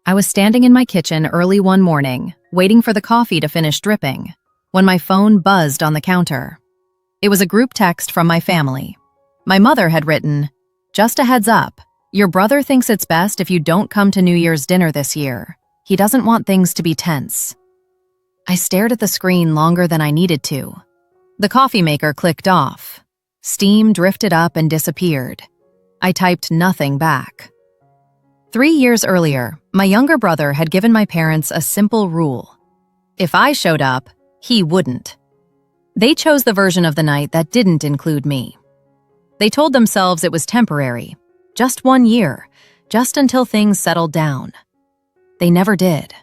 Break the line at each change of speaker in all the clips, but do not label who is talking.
I was standing in my kitchen early one morning, waiting for the coffee to finish dripping, when my phone buzzed on the counter. It was a group text from my family. My mother had written, "Just a heads up, your brother thinks it's best if you don't come to New Year's dinner this year. He doesn't want things to be tense." I stared at the screen longer than I needed to. The coffee maker clicked off. Steam drifted up and disappeared. I typed nothing back. 3 years earlier, my younger brother had given my parents a simple rule. If I showed up, he wouldn't. They chose the version of the night that didn't include me. They told themselves it was temporary, just 1 year, just until things settled down. They never did.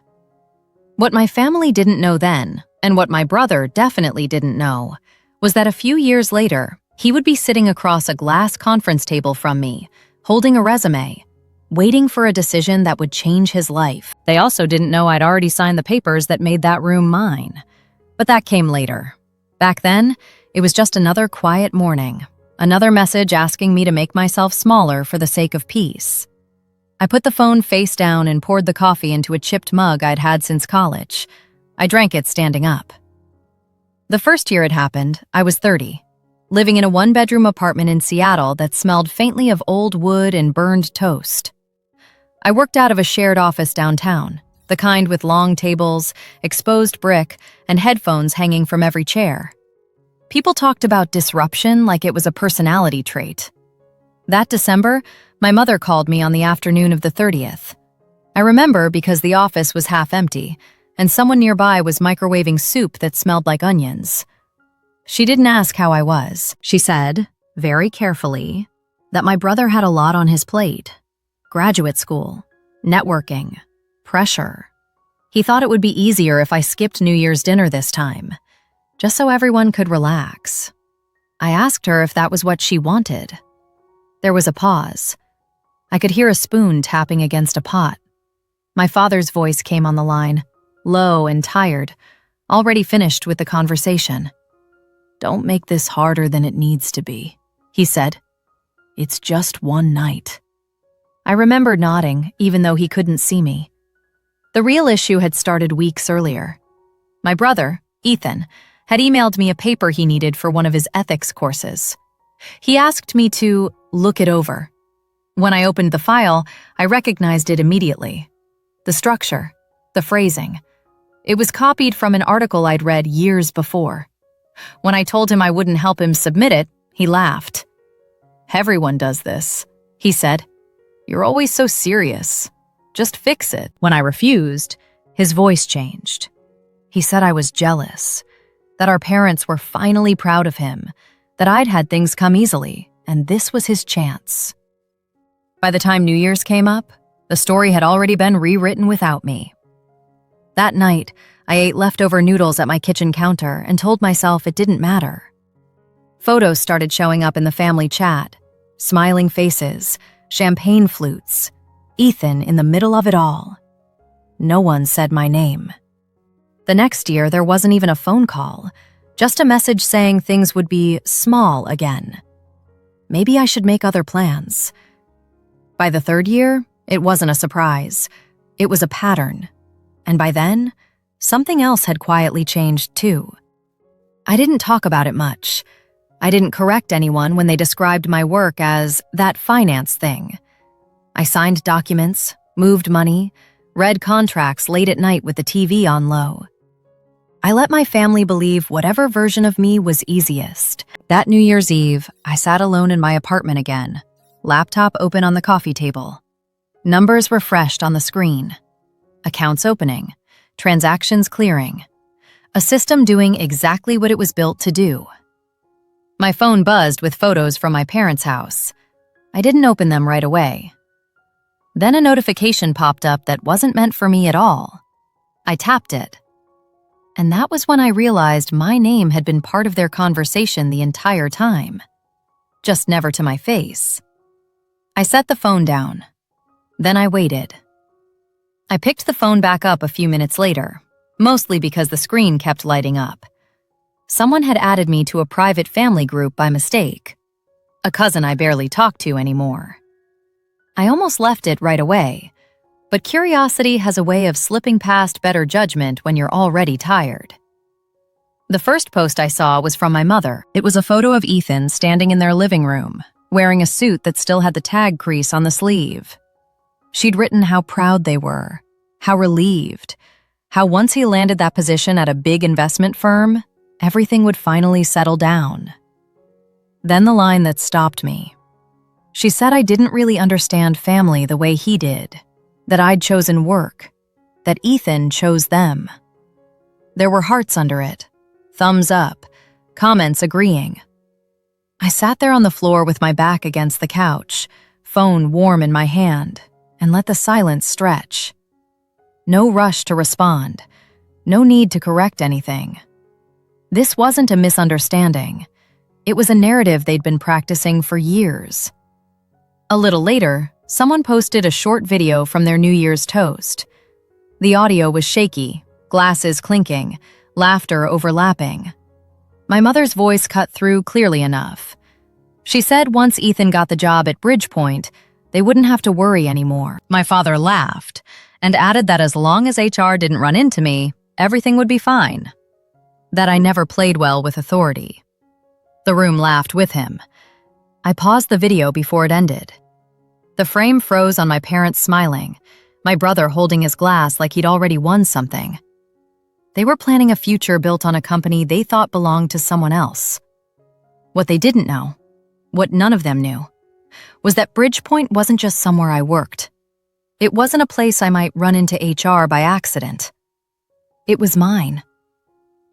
What my family didn't know then, and what my brother definitely didn't know, was that a few years later, he would be sitting across a glass conference table from me, holding a resume, waiting for a decision that would change his life. They also didn't know I'd already signed the papers that made that room mine. But that came later. Back then, it was just another quiet morning, another message asking me to make myself smaller for the sake of peace. I put the phone face down and poured the coffee into a chipped mug I'd had since college. I drank it standing up. The first year it happened, I was 30, living in a one-bedroom apartment in Seattle that smelled faintly of old wood and burned toast. I worked out of a shared office downtown, the kind with long tables, exposed brick, and headphones hanging from every chair. People talked about disruption like it was a personality trait. That December, my mother called me on the afternoon of the 30th. I remember because the office was half empty, and someone nearby was microwaving soup that smelled like onions. She didn't ask how I was. She said, very carefully, that my brother had a lot on his plate. Graduate school, networking, pressure. He thought it would be easier if I skipped New Year's dinner this time, just so everyone could relax. I asked her if that was what she wanted. There was a pause. I could hear a spoon tapping against a pot. My father's voice came on the line, low and tired, already finished with the conversation. "Don't make this harder than it needs to be," he said. "It's just one night." I remember nodding, even though he couldn't see me. The real issue had started weeks earlier. My brother, Ethan, had emailed me a paper he needed for one of his ethics courses. He asked me to look it over. When I opened the file, I recognized it immediately. The structure, the phrasing. It was copied from an article I'd read years before. When I told him I wouldn't help him submit it, he laughed. "Everyone does this," he said. "You're always so serious. Just fix it." When I refused, his voice changed. He said I was jealous, that our parents were finally proud of him, that I'd had things come easily, and this was his chance. By the time New Year's came up, the story had already been rewritten without me. That night, I ate leftover noodles at my kitchen counter and told myself it didn't matter. Photos started showing up in the family chat, smiling faces, champagne flutes, Ethan in the middle of it all. No one said my name. The next year, there wasn't even a phone call, just a message saying things would be small again. Maybe I should make other plans. By the third year, it wasn't a surprise. It was a pattern. And by then, something else had quietly changed too. I didn't talk about it much. I didn't correct anyone when they described my work as that finance thing. I signed documents, moved money, read contracts late at night with the TV on low. I let my family believe whatever version of me was easiest. That New Year's Eve, I sat alone in my apartment again, laptop open on the coffee table. Numbers refreshed on the screen. Accounts opening, transactions clearing. A system doing exactly what it was built to do. My phone buzzed with photos from my parents' house. I didn't open them right away. Then a notification popped up that wasn't meant for me at all. I tapped it. And that was when I realized my name had been part of their conversation the entire time. Just never to my face. I set the phone down. Then I waited. I picked the phone back up a few minutes later, mostly because the screen kept lighting up. Someone had added me to a private family group by mistake. A cousin I barely talked to anymore. I almost left it right away, But curiosity has a way of slipping past better judgment when you're already tired. The first post I saw was from my mother. It was a photo of Ethan standing in their living room, wearing a suit that still had the tag crease on the sleeve. She'd written how proud they were, how relieved, how once he landed that position at a big investment firm, everything would finally settle down. Then the line that stopped me. She said I didn't really understand family the way he did, that I'd chosen work, that Ethan chose them. There were hearts under it, thumbs up, comments agreeing. I sat there on the floor with my back against the couch, phone warm in my hand, and let the silence stretch. No rush to respond, no need to correct anything. This wasn't a misunderstanding. It was a narrative they'd been practicing for years. A little later, someone posted a short video from their New Year's toast. The audio was shaky, glasses clinking, laughter overlapping. My mother's voice cut through clearly enough. She said once Ethan got the job at Bridgepoint, they wouldn't have to worry anymore. My father laughed and added that as long as HR didn't run into me, everything would be fine. That I never played well with authority. The room laughed with him. I paused the video before it ended. The frame froze on my parents smiling, my brother holding his glass like he'd already won something. They were planning a future built on a company they thought belonged to someone else. What they didn't know, what none of them knew, was that Bridgepoint wasn't just somewhere I worked. It wasn't a place I might run into HR by accident. It was mine.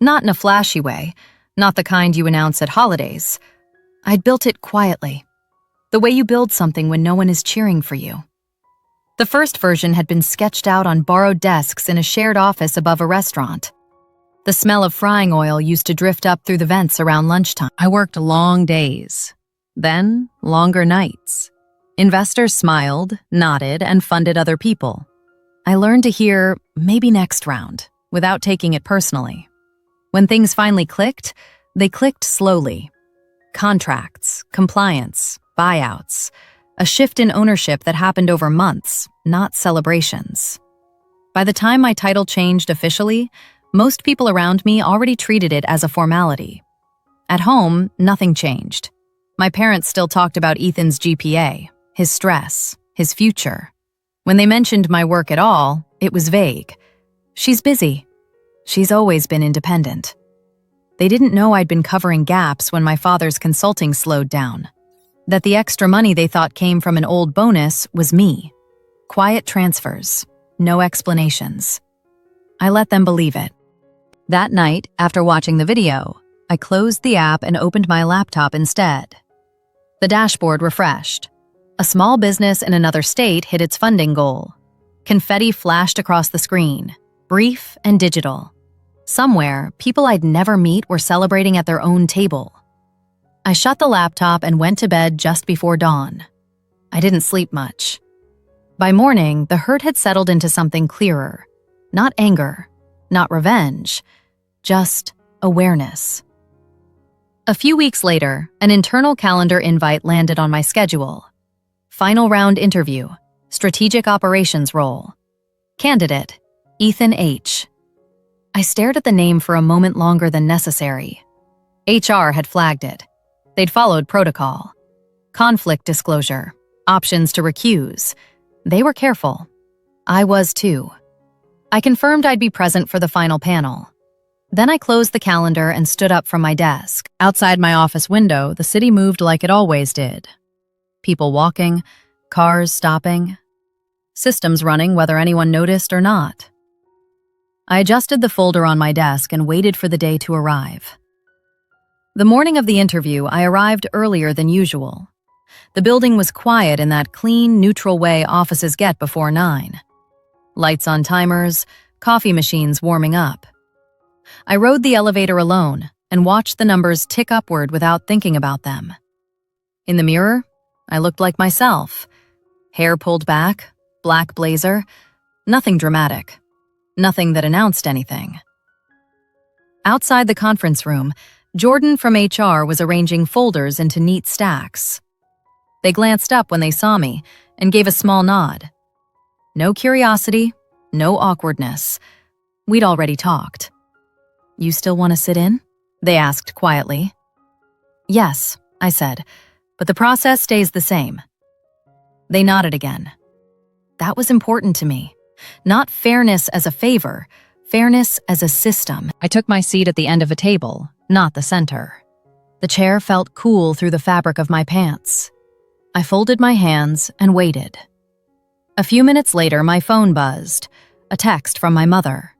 Not in a flashy way, not the kind you announce at holidays. I'd built it quietly, the way you build something when no one is cheering for you. The first version had been sketched out on borrowed desks in a shared office above a restaurant. The smell of frying oil used to drift up through the vents around lunchtime. I worked long days, then longer nights. Investors smiled, nodded, and funded other people. I learned to hear, maybe next round, without taking it personally. When things finally clicked, they clicked slowly. Contracts, compliance, buyouts, a shift in ownership that happened over months, not celebrations. By the time my title changed officially, most people around me already treated it as a formality. At home, nothing changed. My parents still talked about Ethan's GPA, his stress, his future. When they mentioned my work at all, it was vague. She's busy. She's always been independent. They didn't know I'd been covering gaps when my father's consulting slowed down. That the extra money they thought came from an old bonus was me. Quiet transfers, no explanations. I let them believe it. That night, after watching the video, I closed the app and opened my laptop instead. The dashboard refreshed. A small business in another state hit its funding goal. Confetti flashed across the screen, brief and digital. Somewhere, people I'd never meet were celebrating at their own table. I shut the laptop and went to bed just before dawn. I didn't sleep much. By morning, the hurt had settled into something clearer. Not anger, not revenge, just awareness. A few weeks later, an internal calendar invite landed on my schedule. Final round interview, strategic operations role. Candidate, Ethan H. I stared at the name for a moment longer than necessary. HR had flagged it. They'd followed protocol. Conflict disclosure, options to recuse. They were careful. I was too. I confirmed I'd be present for the final panel. Then I closed the calendar and stood up from my desk. Outside my office window, the city moved like it always did. People walking, cars stopping, systems running whether anyone noticed or not. I adjusted the folder on my desk and waited for the day to arrive. The morning of the interview, I arrived earlier than usual. The building was quiet in that clean, neutral way offices get before 9. Lights on timers, coffee machines warming up. I rode the elevator alone and watched the numbers tick upward without thinking about them. In the mirror, I looked like myself. Hair pulled back, black blazer, nothing dramatic, nothing that announced anything. Outside the conference room, Jordan from HR was arranging folders into neat stacks. They glanced up when they saw me and gave a small nod. No curiosity, no awkwardness. We'd already talked. You still want to sit in? They asked quietly. Yes, I said, but the process stays the same. They nodded again. That was important to me. Not fairness as a favor, fairness as a system. I took my seat at the end of a table, not the center. The chair felt cool through the fabric of my pants. I folded my hands and waited. A few minutes later, my phone buzzed, a text from my mother.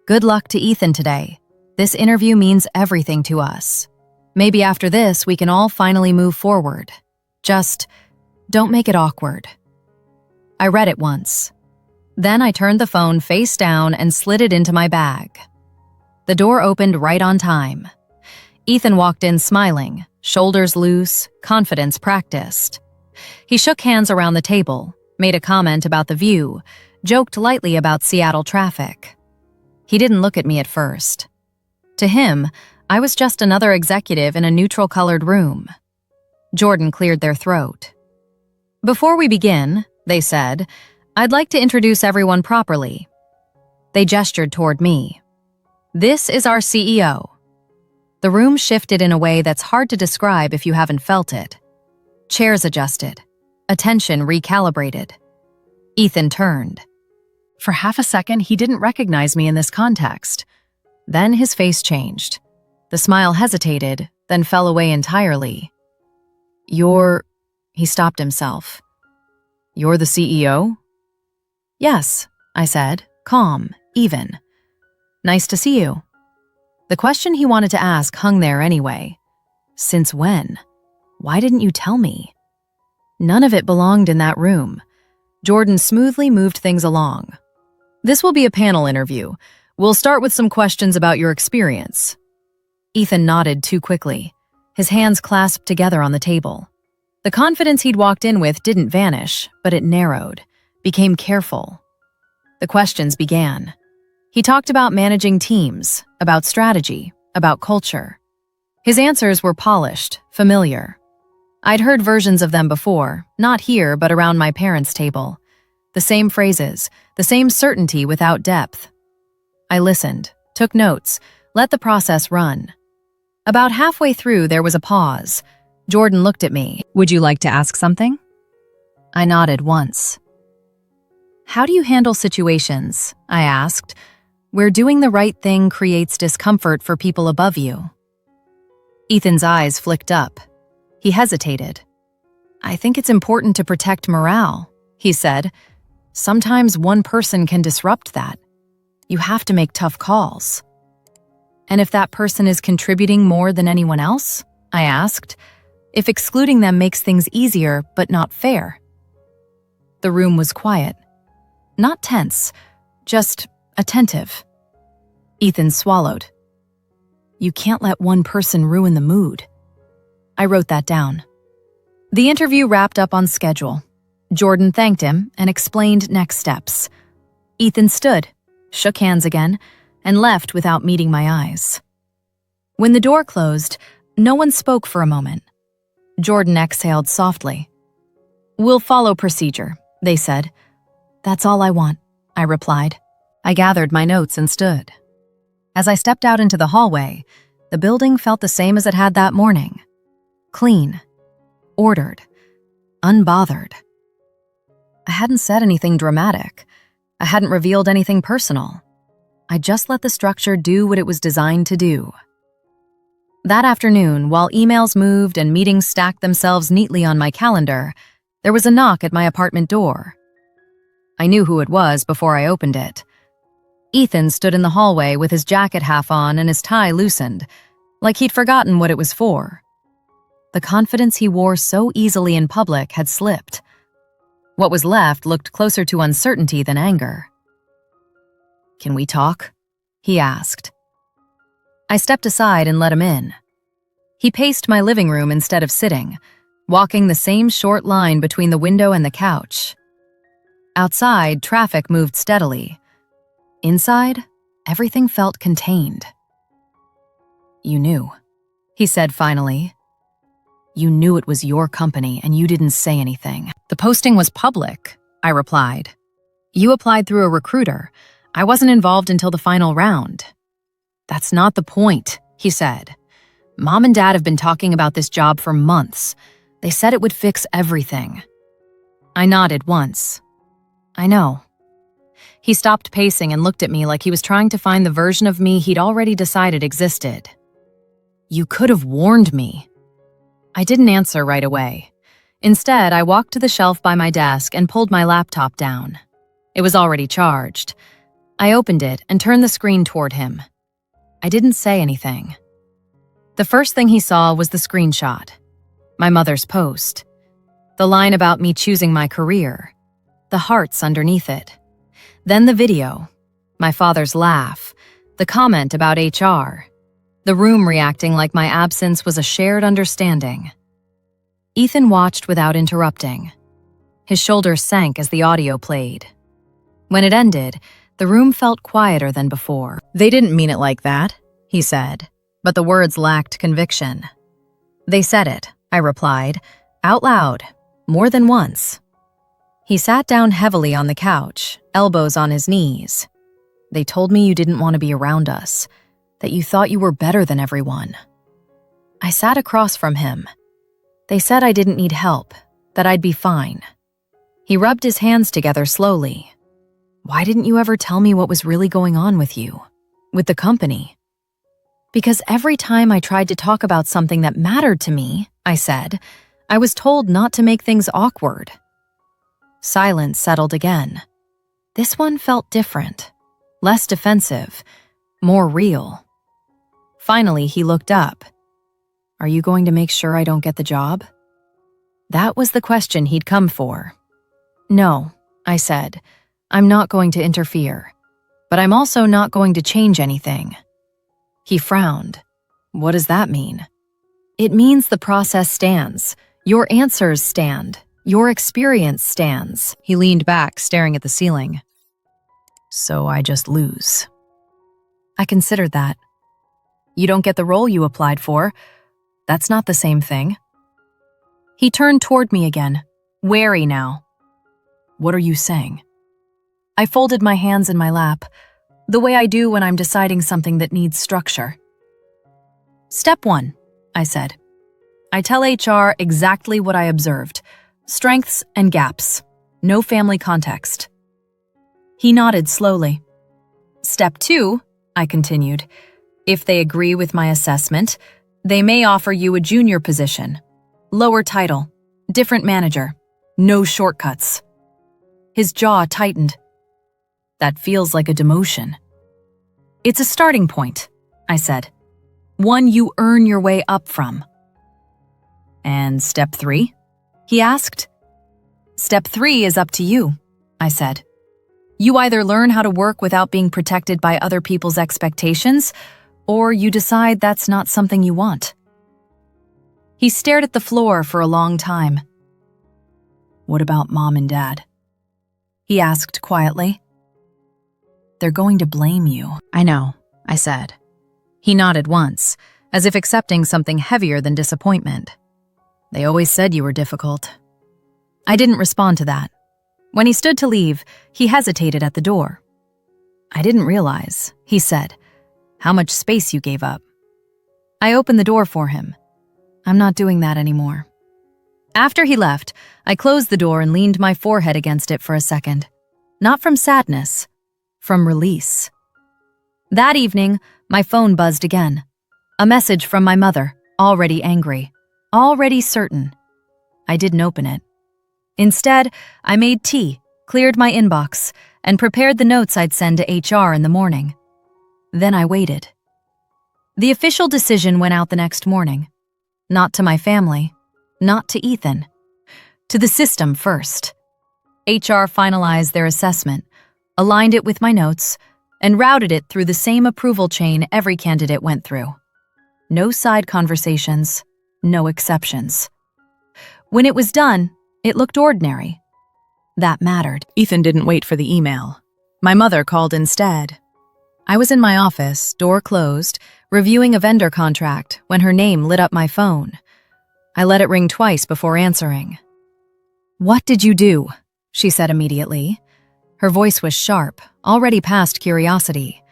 Good luck to Ethan today. This interview means everything to us. Maybe after this, we can all finally move forward. Just don't make it awkward. I read it once. Then I turned the phone face down and slid it into my bag. The door opened right on time. Ethan walked in smiling, shoulders loose, confidence practiced. He shook hands around the table, made a comment about the view, joked lightly about Seattle traffic. He didn't look at me at first. To him, I was just another executive in a neutral-colored room. Jordan cleared their throat. Before we begin, they said, I'd like to introduce everyone properly. They gestured toward me. This is our CEO. The room shifted in a way that's hard to describe if you haven't felt it. Chairs adjusted. Attention recalibrated. Ethan turned. For half a second, he didn't recognize me in this context. Then his face changed. The smile hesitated, then fell away entirely. He stopped himself. You're the CEO? Yes, I said, calm, even. Nice to see you. The question he wanted to ask hung there anyway. Since when? Why didn't you tell me? None of it belonged in that room. Jordan smoothly moved things along. This will be a panel interview. We'll start with some questions about your experience. Ethan nodded too quickly, his hands clasped together on the table. The confidence he'd walked in with didn't vanish, but it narrowed, became careful. The questions began. He talked about managing teams, about strategy, about culture. His answers were polished, familiar. I'd heard versions of them before, not here but around my parents' table. The same phrases, the same certainty without depth. I listened, took notes, let the process run. About halfway through, there was a pause. Jordan looked at me. Would you like to ask something? I nodded once. How do you handle situations, I asked, where doing the right thing creates discomfort for people above you? Ethan's eyes flicked up. He hesitated. I think it's important to protect morale, he said. Sometimes one person can disrupt that. You have to make tough calls. And if that person is contributing more than anyone else? I asked. If excluding them makes things easier but not fair? The room was quiet. Not tense, just attentive. Ethan swallowed. You can't let one person ruin the mood. I wrote that down. The interview wrapped up on schedule. Jordan thanked him and explained next steps. Ethan stood, shook hands again, and left without meeting my eyes. When the door closed, no one spoke for a moment. Jordan exhaled softly. We'll follow procedure, they said. That's all I want, I replied. I gathered my notes and stood. As I stepped out into the hallway, the building felt the same as it had that morning. Clean, ordered, unbothered. I hadn't said anything dramatic. I hadn't revealed anything personal. I just let the structure do what it was designed to do. That afternoon, while emails moved and meetings stacked themselves neatly on my calendar, there was a knock at my apartment door. I knew who it was before I opened it. Ethan stood in the hallway with his jacket half on and his tie loosened, like he'd forgotten what it was for. The confidence he wore so easily in public had slipped. What was left looked closer to uncertainty than anger. Can we talk? He asked. I stepped aside and let him in. He paced my living room instead of sitting, walking the same short line between the window and the couch. Outside, traffic moved steadily. Inside, everything felt contained. You knew, he said finally. You knew it was your company and you didn't say anything. The posting was public, I replied. You applied through a recruiter. I wasn't involved until the final round. That's not the point, he said. Mom and Dad have been talking about this job for months. They said it would fix everything. I nodded once. I know. He stopped pacing and looked at me like he was trying to find the version of me he'd already decided existed. You could have warned me. I didn't answer right away. Instead, I walked to the shelf by my desk and pulled my laptop down. It was already charged. I opened it and turned the screen toward him. I didn't say anything. The first thing he saw was the screenshot. My mother's post. The line about me choosing my career. The hearts underneath it. Then the video. My father's laugh. The comment about HR. The room reacting like my absence was a shared understanding. Ethan watched without interrupting. His shoulders sank as the audio played. When it ended, the room felt quieter than before. They didn't mean it like that, he said, but the words lacked conviction. They said it, I replied, out loud, more than once. He sat down heavily on the couch, elbows on his knees. They told me you didn't want to be around us, that you thought you were better than everyone. I sat across from him. They said I didn't need help, that I'd be fine. He rubbed his hands together slowly. Why didn't you ever tell me what was really going on with you, with the company? Because every time I tried to talk about something that mattered to me, I said, I was told not to make things awkward. Silence settled again. This one felt different, less defensive, more real. Finally, he looked up. Are you going to make sure I don't get the job? That was the question he'd come for. No, I said. I'm not going to interfere, but I'm also not going to change anything. He frowned. What does that mean? It means the process stands. Your answers stand. Your experience stands. He leaned back, staring at the ceiling. So I just lose. I considered that. You don't get the role you applied for. That's not the same thing. He turned toward me again, wary now. What are you saying? I folded my hands in my lap, the way I do when I'm deciding something that needs structure. Step 1, I said. I tell HR exactly what I observed, strengths and gaps, no family context. He nodded slowly. Step 2, I continued. If they agree with my assessment, they may offer you a junior position, lower title, different manager, no shortcuts. His jaw tightened. That feels like a demotion. It's a starting point, I said. One you earn your way up from. And step 3? He asked. Step 3 is up to you, I said. You either learn how to work without being protected by other people's expectations, or you decide that's not something you want. He stared at the floor for a long time. What about Mom and Dad? He asked quietly. They're going to blame you. I know, I said. He nodded once, as if accepting something heavier than disappointment. They always said you were difficult. I didn't respond to that. When he stood to leave, he hesitated at the door. I didn't realize, he said, how much space you gave up. I opened the door for him. I'm not doing that anymore. After he left, I closed the door and leaned my forehead against it for a second. Not from sadness, from release. That evening, my phone buzzed again. A message from my mother, already angry, already certain. I didn't open it. Instead, I made tea, cleared my inbox, and prepared the notes I'd send to HR in the morning. Then I waited. The official decision went out the next morning. Not to my family, not to Ethan. To the system first. HR finalized their assessment, aligned it with my notes, and routed it through the same approval chain every candidate went through. No side conversations, no exceptions. When it was done, it looked ordinary. That mattered. Ethan didn't wait for the email. My mother called instead. I was in my office, door closed, reviewing a vendor contract when her name lit up my phone. I let it ring twice before answering. What did you do? She said immediately. Her voice was sharp, already past curiosity.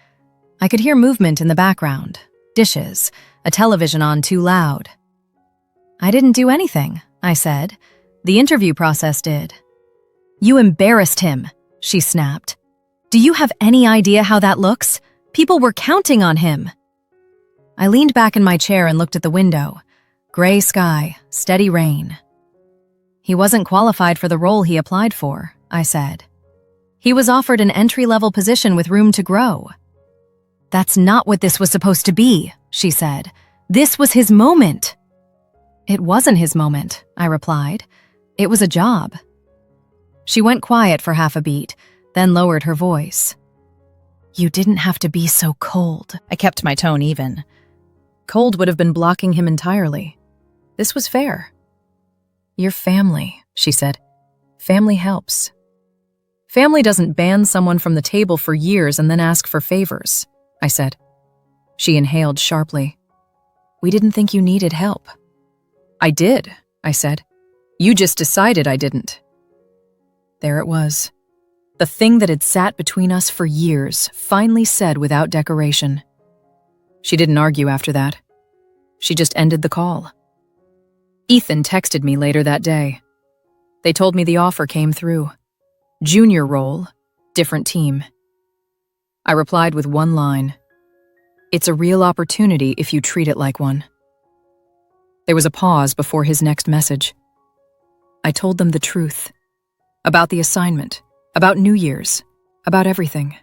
I could hear movement in the background, dishes, a television on too loud. "I didn't do anything," I said. "The interview process did." "You embarrassed him," she snapped. "Do you have any idea how that looks? People were counting on him." I leaned back in my chair and looked at the window. Gray sky, steady rain. "He wasn't qualified for the role he applied for," I said. "He was offered an entry-level position with room to grow." "That's not what this was supposed to be," she said. "This was his moment." "It wasn't his moment," I replied. "It was a job." She went quiet for half a beat, then lowered her voice. "You didn't have to be so cold." I kept my tone even. Cold would have been blocking him entirely. This was fair. "Your family," she said. "Family helps. Family doesn't ban someone from the table for years and then ask for favors," I said. She inhaled sharply. "We didn't think you needed help." "I did," I said. "You just decided I didn't." There it was. The thing that had sat between us for years finally said without decoration. She didn't argue after that. She just ended the call. Ethan texted me later that day. They told me the offer came through. Junior role, different team. I replied with one line. "It's a real opportunity if you treat it like one." There was a pause before his next message. I told them the truth. About the assignment, about New Year's, about everything.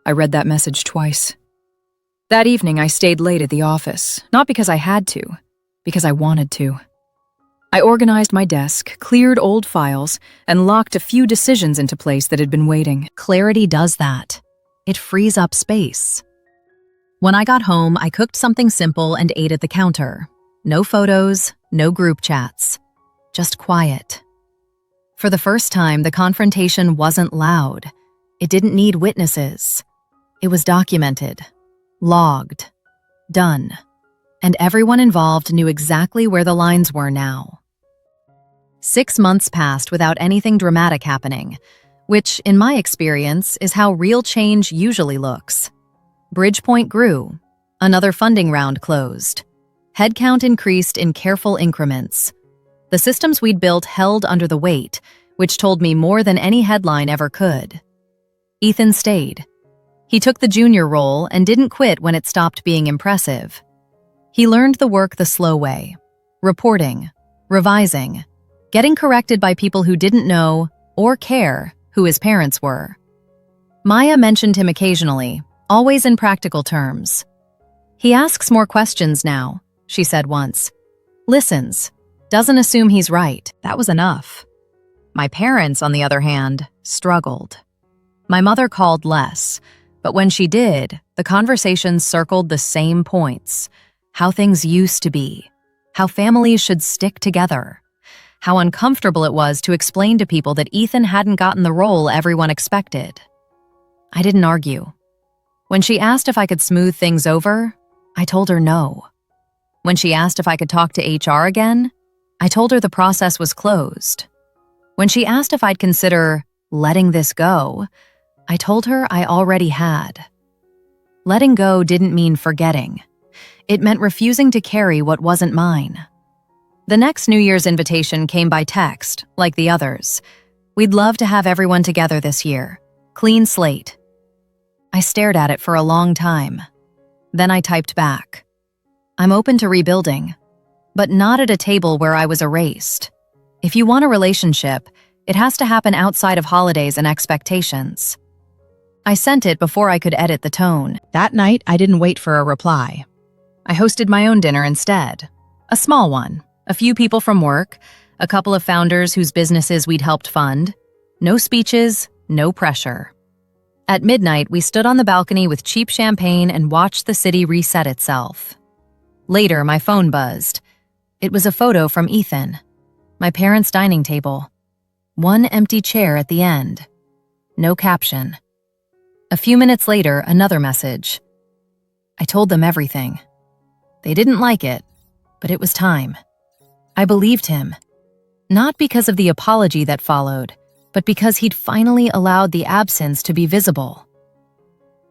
I read that message twice. That evening, I stayed late at the office, not because I had to, because I wanted to. I organized my desk, cleared old files, and locked a few decisions into place that had been waiting. Clarity does that. It frees up space. When I got home, I cooked something simple and ate at the counter. No photos, no group chats. Just quiet. For the first time, the confrontation wasn't loud. It didn't need witnesses. It was documented. Logged. Done. And everyone involved knew exactly where the lines were now. 6 months passed without anything dramatic happening, which, in my experience, is how real change usually looks. Bridgepoint grew. Another funding round closed. Headcount increased in careful increments. The systems we'd built held under the weight, which told me more than any headline ever could. Ethan stayed. He took the junior role and didn't quit when it stopped being impressive. He learned the work the slow way. Reporting, revising, getting corrected by people who didn't know or care who his parents were. Maya mentioned him occasionally, always in practical terms. "He asks more questions now," she said once. "Listens. Doesn't assume he's right." That was enough. My parents, on the other hand, struggled. My mother called less, but when she did, the conversations circled the same points. How things used to be. How families should stick together. How uncomfortable it was to explain to people that Ethan hadn't gotten the role everyone expected. I didn't argue. When she asked if I could smooth things over, I told her no. When she asked if I could talk to HR again, I told her the process was closed. When she asked if I'd consider letting this go, I told her I already had. Letting go didn't mean forgetting. It meant refusing to carry what wasn't mine. The next New Year's invitation came by text, like the others. "We'd love to have everyone together this year. Clean slate." I stared at it for a long time. Then I typed back. "I'm open to rebuilding, but not at a table where I was erased. If you want a relationship, it has to happen outside of holidays and expectations." I sent it before I could edit the tone. That night, I didn't wait for a reply. I hosted my own dinner instead. A small one. A few people from work, a couple of founders whose businesses we'd helped fund. No speeches, no pressure. At midnight, we stood on the balcony with cheap champagne and watched the city reset itself. Later, my phone buzzed. It was a photo from Ethan. My parents' dining table. One empty chair at the end. No caption. A few minutes later, another message. I told them everything. They didn't like it, but it was time. I believed him. Not because of the apology that followed, but because he'd finally allowed the absence to be visible.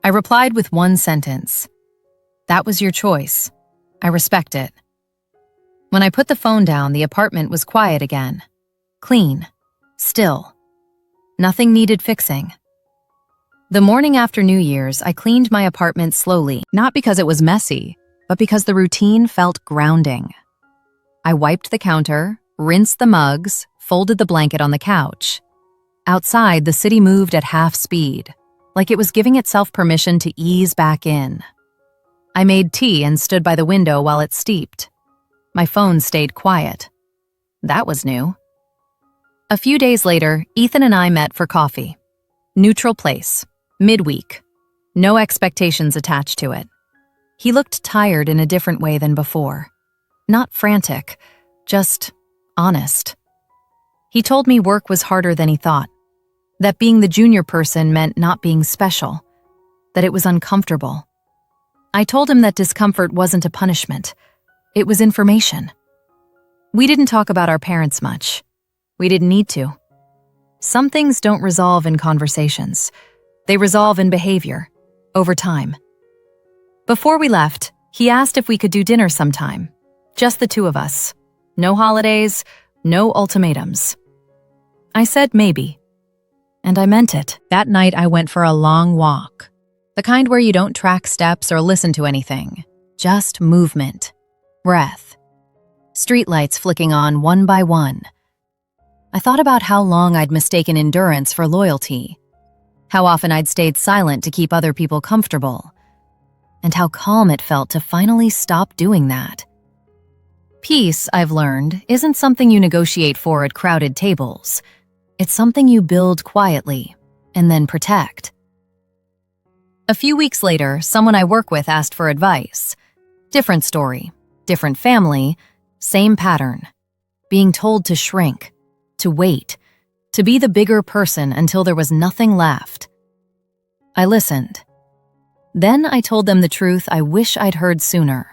I replied with one sentence. That was your choice. I respect it. When I put the phone down, the apartment was quiet again. Clean. Still. Nothing needed fixing. The morning after New Year's, I cleaned my apartment slowly, not because it was messy, but because the routine felt grounding. I wiped the counter, rinsed the mugs, folded the blanket on the couch. Outside, the city moved at half speed, like it was giving itself permission to ease back in. I made tea and stood by the window while it steeped. My phone stayed quiet. That was new. A few days later, Ethan and I met for coffee. Neutral place, midweek. No expectations attached to it. He looked tired in a different way than before. Not frantic, just honest. He told me work was harder than he thought, that being the junior person meant not being special, that it was uncomfortable. I told him that discomfort wasn't a punishment. It was information. We didn't talk about our parents much. We didn't need to. Some things don't resolve in conversations. They resolve in behavior, over time. Before we left, he asked if we could do dinner sometime. Just the two of us. No holidays, no ultimatums. I said maybe. And I meant it. That night I went for a long walk. The kind where you don't track steps or listen to anything. Just movement. Breath. Streetlights flicking on one by one. I thought about how long I'd mistaken endurance for loyalty. How often I'd stayed silent to keep other people comfortable. And how calm it felt to finally stop doing that. Peace, I've learned, isn't something you negotiate for at crowded tables. It's something you build quietly and then protect. A few weeks later, someone I work with asked for advice. Different story, different family, same pattern. Being told to shrink, to wait, to be the bigger person until there was nothing left. I listened. Then I told them the truth I wish I'd heard sooner.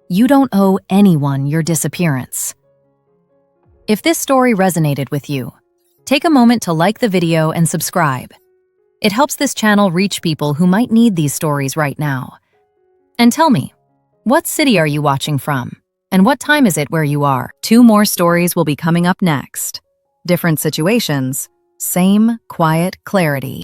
You don't owe anyone your disappearance. If this story resonated with you, take a moment to like the video and subscribe. It helps this channel reach people who might need these stories right now. And tell me, what city are you watching from? And what time is it where you are? 2 more stories will be coming up next. Different situations, same quiet clarity.